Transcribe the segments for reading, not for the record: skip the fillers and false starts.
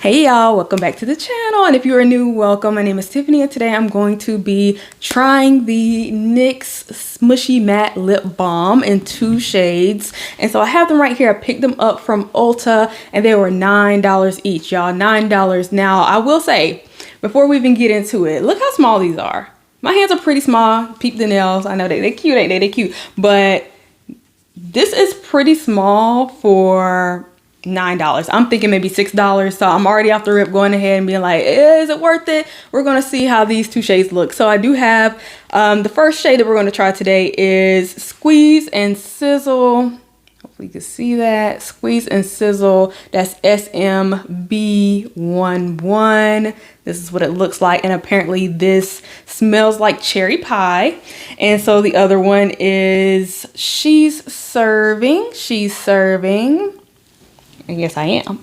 Hey y'all, welcome back to the channel, and if you are new, welcome. My name is Tiffany and today I'm going to be trying the NYX SMUSHY Matte Lip Balm in 2 shades. And so I have them right here. I picked them up from Ulta and they were $9 each, y'all. $9. Now I will say, before we even get into it, look how small these are. My hands are pretty small. Peep the nails. I know they're cute, ain't they? They're cute, but this is pretty small for $9. I'm thinking maybe $6, so I'm already off the rip going ahead and being like, is it worth it? We're gonna see how these 2 shades look. So I do have the first shade that we're going to try today is Squeeze and Sizzle. Hopefully you can see that. Squeeze and Sizzle. That's SMB11. This is what it looks like, and apparently this smells like cherry pie. And so the other one is She's Serving. And yes, I am.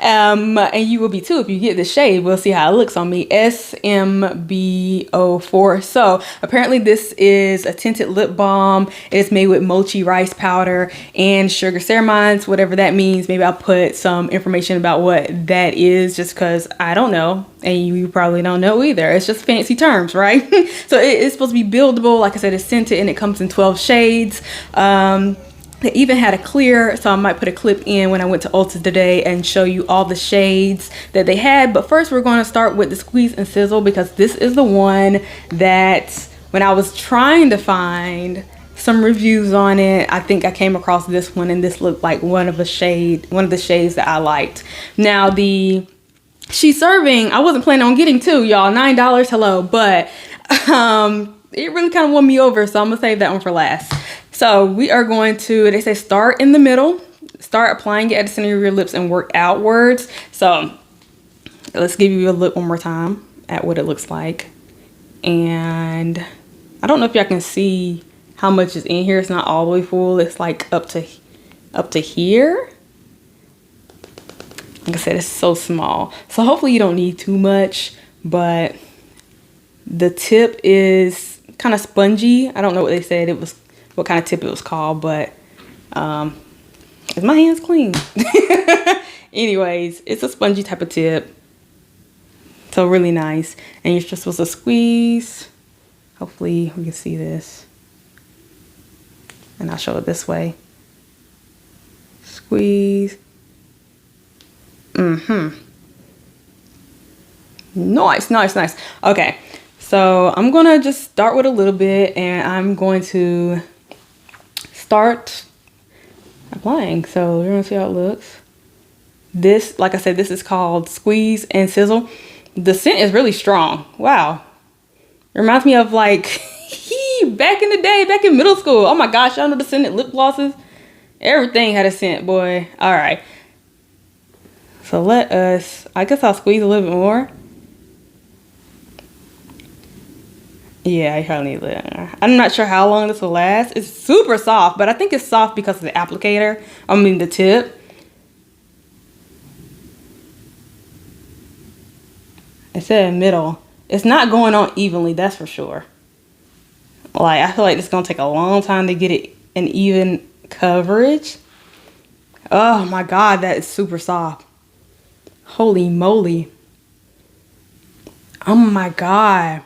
And you will be too if you get this shade. We'll see how it looks on me. SMB04. So apparently this is a tinted lip balm. It is made with mochi rice powder and sugar ceramides, whatever that means. Maybe I'll put some information about what that is, just because I don't know. And you probably don't know either. It's just fancy terms, right? So it is supposed to be buildable. Like I said, it's scented and it comes in 12 shades. They even had a clear, so I might put a clip in when I went to Ulta today and show you all the shades that they had. But first we're going to start with the Squeeze and Sizzle, because this is the one that when I was trying to find some reviews on it, I think I came across this one, and this looked like one of the shades that I liked. Now the She's Serving, I wasn't planning on getting 2, y'all. $9, hello, but it really kind of won me over, so I'm gonna save that one for last. So we are going to, they say start in the middle, start applying it at the center of your lips and work outwards. So let's give you a look one more time at what it looks like. And I don't know if y'all can see how much is in here. It's not all the way full. It's like up to here. Like I said, it's so small. So hopefully you don't need too much, but the tip is kind of spongy. I don't know what they said it was, what kind of tip it was called, but is my hands clean? Anyways, it's a spongy type of tip, so really nice. And you're just supposed to squeeze. Hopefully we can see this, and I'll show it this way. Squeeze. Nice. Okay, so I'm gonna just start with a little bit, and I'm going to start applying. So we're gonna see how it looks. This, like I said, this is called Squeeze and Sizzle. The scent is really strong. Wow, it reminds me of like back in the day, back in middle school. Oh my gosh, y'all know the scented lip glosses? Everything had a scent, boy. All right, so let us, I guess I'll squeeze a little bit more. Yeah, I probably need that. I'm not sure how long this will last. It's super soft, but I think it's soft because of the applicator. I mean the tip. It said middle. It's not going on evenly, that's for sure. Like, I feel like it's gonna take a long time to get it an even coverage. Oh my God, that is super soft. Holy moly. Oh my God.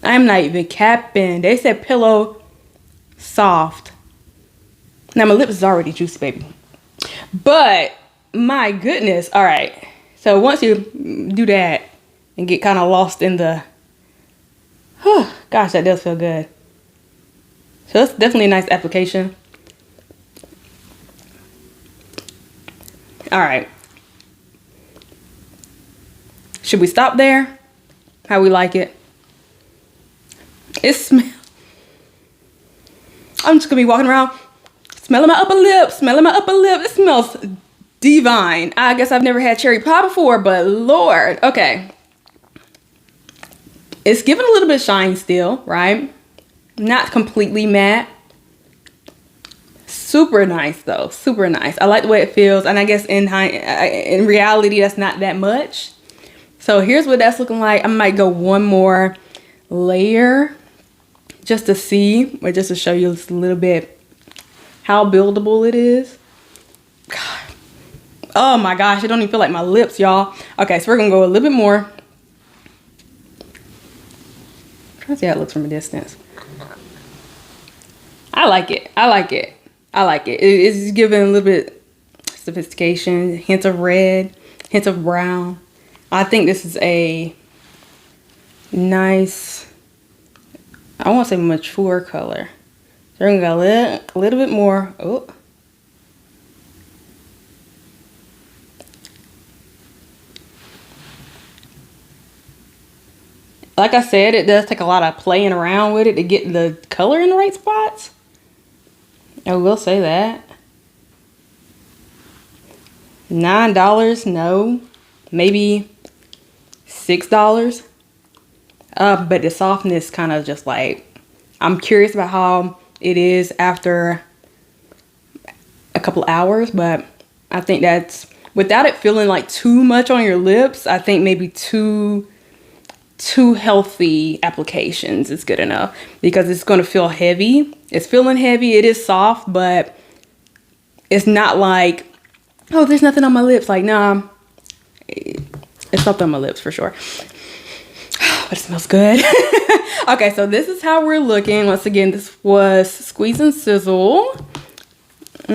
I'm not even capping. They said pillow soft. Now my lips is already juicy, baby. But my goodness. All right. So once you do that and get kind of lost in the, gosh, that does feel good. So that's definitely a nice application. All right. Should we stop there? How we like it? It smells. I'm just gonna be walking around smelling my upper lip, It smells divine. I guess I've never had cherry pie before, but Lord. Okay. It's giving a little bit of shine still, right? Not completely matte. Super nice though, super nice. I like the way it feels, and I guess in reality that's not that much. So here's what that's looking like. I might go one more layer just to see, or just to show you just a little bit how buildable it is. God, Oh my gosh, it don't even feel like my lips, y'all. Okay, so we're gonna go a little bit more. Try to see how it looks from a distance. I like it. I like it. I like it. It's giving a little bit sophistication, hints of red, hints of brown. I think this is a nice, I won't say mature color. So we're gonna go a little bit more. Oh. Like I said, it does take a lot of playing around with it to get the color in the right spots. I will say that. $9, no. Maybe $6. But the softness kind of just like, I'm curious about how it is after a couple hours, but I think that's, without it feeling like too much on your lips, I think maybe two healthy applications is good enough, because it's going to feel heavy. It's feeling heavy. It is soft, but it's not like, oh, there's nothing on my lips. Like, nah, it's something on my lips for sure. But it smells good. Okay, so this is how we're looking. Once again, this was Squeeze and Sizzle. I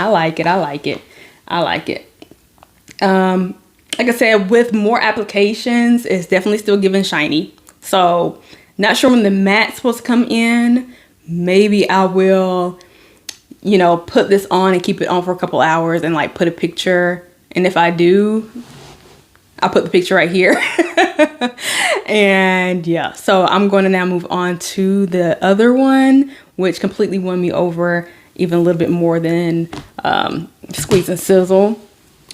like it. I like it. I like it. Like I said, with more applications, it's definitely still giving shiny. So, not sure when the matte's supposed to come in. Maybe I will, you know, put this on and keep it on for a couple hours and like put a picture. And if I do, I'll put the picture right here. And yeah, so I'm going to now move on to the other one, which completely won me over even a little bit more than Squeeze and Sizzle.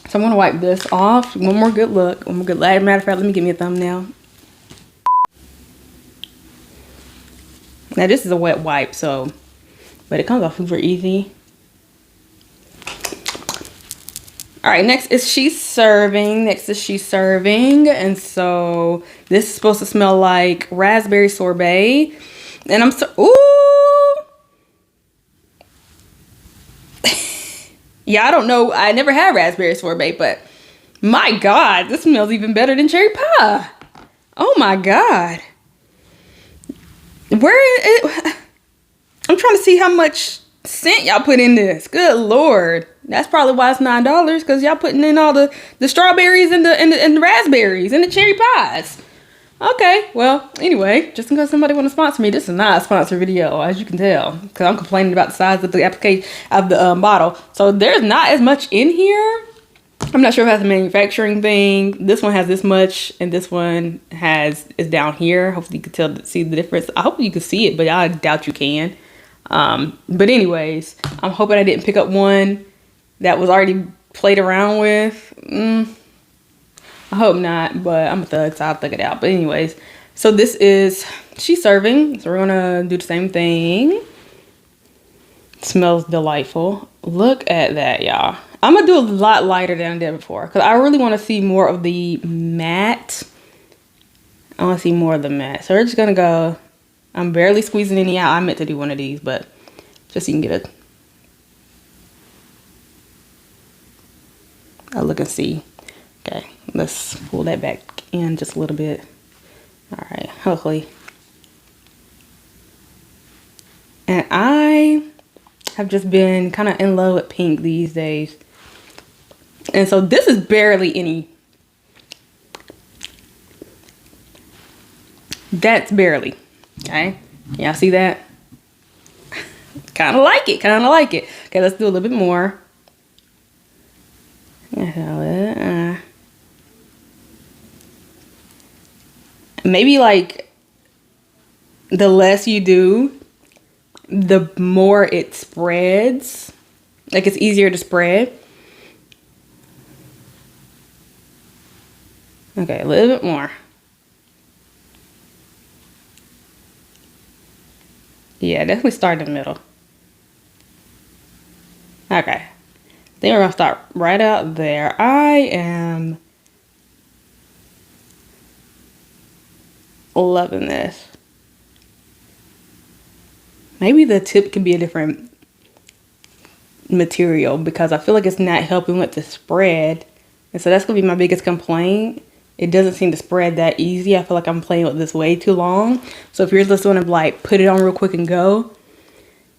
So I'm going to wipe this off. One more good look. One more good look. Matter of fact, let me give me a thumbnail. Now this is a wet wipe, so, but it comes off super easy. All right, next is She's Serving. Next is She's Serving. And so this is supposed to smell like raspberry sorbet. And I'm so, ooh. Yeah, I don't know. I never had raspberry sorbet, but my God, this smells even better than cherry pie. Oh my God. Where is it? I'm trying to see how much scent y'all put in this. Good Lord. That's probably why it's $9, because y'all putting in all the strawberries and the raspberries and the cherry pies. Okay, well, anyway, just in case somebody want to sponsor me, this is not a sponsor video, as you can tell, because I'm complaining about the size of the application of the bottle. So there's not as much in here. I'm not sure if that's a manufacturing thing. This one has this much, and this one is down here. Hopefully you can see the difference. I hope you can see it, but I doubt you can. But anyways, I'm hoping I didn't pick up one that was already played around with. I hope not, but I'm a thug, so I'll thug it out. But anyways, so this is She's Serving. So we're gonna do the same thing. It smells delightful. Look at that, y'all. I'm gonna do a lot lighter than I did before, because I really want to see more of the matte. I want to see more of the matte. So we're just gonna go. I'm barely squeezing any out. I meant to do one of these, but just so you can get a look and see. Okay, let's pull that back in just a little bit. All right, hopefully. And I have just been kind of in love with pink these days. And so this is barely any. That's barely. Okay, y'all see that? Kind of like it, kind of like it. Okay, let's do a little bit more. Maybe like the less you do, the more it spreads. Like it's easier to spread. Okay, a little bit more. Yeah, definitely start in the middle. Okay. Then we're gonna start right out there. I am loving this. Maybe the tip can be a different material because I feel like it's not helping with the spread. And so that's gonna be my biggest complaint. It doesn't seem to spread that easy. I feel like I'm playing with this way too long. So if you're just gonna like put it on real quick and go,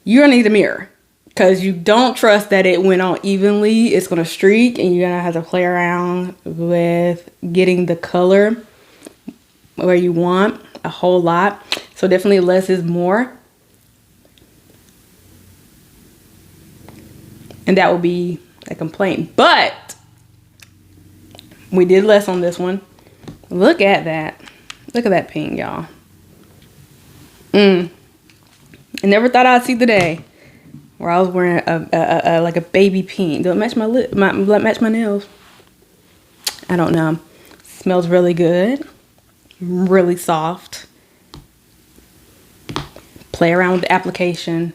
you're gonna need a mirror because you don't trust that it went on evenly. It's gonna streak and you're gonna have to play around with getting the color where you want a whole lot. So definitely less is more. And that will be a complaint. But we did less on this one. Look at that. Look at that pink, y'all. I never thought I'd see the day where I was wearing a like a baby pink. Does it match my lip? Match my nails? I don't know. Smells really good. Really soft. Play around with the application.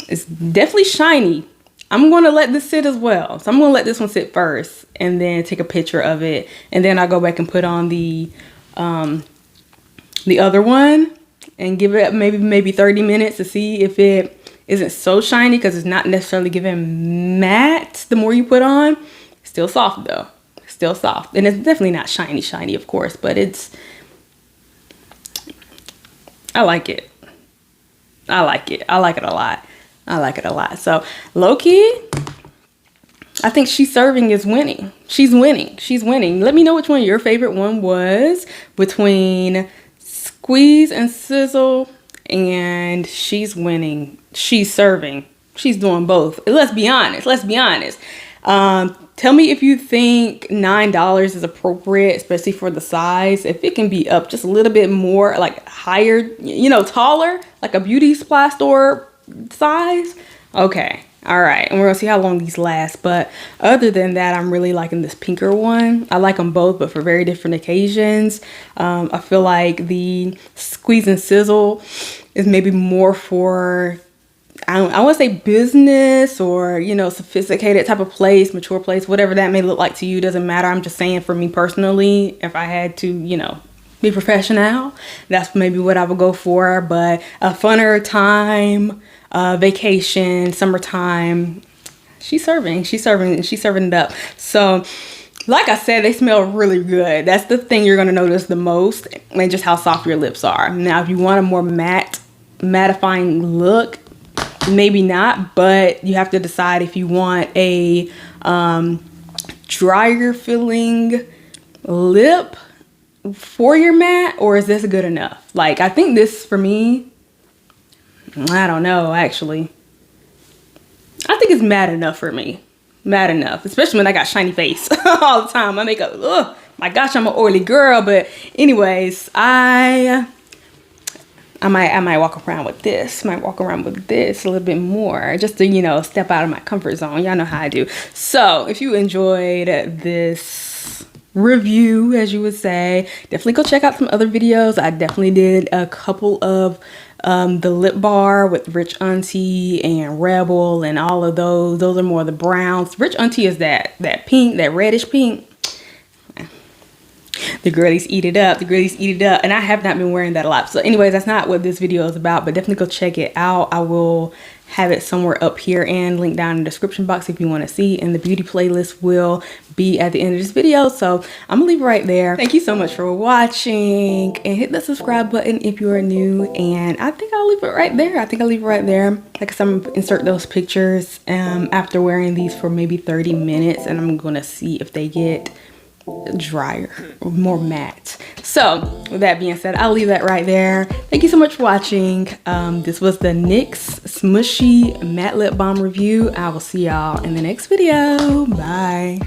It's definitely shiny. I'm going to let this sit as well. So I'm going to let this one sit first and then take a picture of it. And then I'll go back and put on the other one and give it maybe 30 minutes to see if it isn't so shiny, because it's not necessarily giving matte the more you put on. Still soft though. Still soft. And it's definitely not shiny, of course, but I like it. I like it. I like it a lot. I like it a lot. So low-key, I think She's Serving is winning. She's winning. She's winning. Let me know which one your favorite one was between Squeeze and Sizzle and She's Winning. She's Serving. She's doing both. Let's be honest. Let's be honest. Tell me if you think $9 is appropriate, especially for the size. If it can be up just a little bit more, like higher, you know, taller, like a beauty supply store size. Okay. All right. And we're gonna see how long these last. But other than that, I'm really liking this pinker one. I like them both, but for very different occasions. I feel like the Squeeze and Sizzle is maybe more for, I want to say business or, you know, sophisticated type of place, mature place, whatever that may look like to you. Doesn't matter. I'm just saying for me personally, if I had to, you know, be professional, that's maybe what I would go for. But a funner time, vacation, summertime, she's serving it up. So like I said, they smell really good. That's the thing you're going to notice the most, and just how soft your lips are. Now, if you want a more mattifying look, maybe not, but you have to decide if you want a drier feeling lip for your matte, or is this good enough? Like, I think this for me, I don't know, actually. I think it's matte enough for me. Matte enough, especially when I got shiny face all the time. My makeup, oh my gosh, I'm an oily girl. But anyways, I might walk around with this. Might walk around with this a little bit more, just to, you know, step out of my comfort zone. Y'all know how I do. So if you enjoyed this review, as you would say, definitely go check out some other videos. I definitely did a couple of the lip bar with Rich Auntie and Rebel and all of those. Those are more the browns. Rich Auntie is that pink, that reddish pink. The girlies eat it up. The girlies eat it up. And I have not been wearing that a lot. So anyways, that's not what this video is about, but definitely go check it out. I will have it somewhere up here and link down in the description box if you want to see. And the beauty playlist will be at the end of this video. So I'm gonna leave it right there. Thank you so much for watching, and hit the subscribe button if you are new. And I think I'll leave it right there. Like I said, I'm gonna insert those pictures after wearing these for maybe 30 minutes, and I'm gonna see if they get drier or more matte. So with that being said, I'll leave that right there. Thank you so much for watching. This was the NYX SMUSHY matte lip balm review. I will see y'all in the next video. Bye.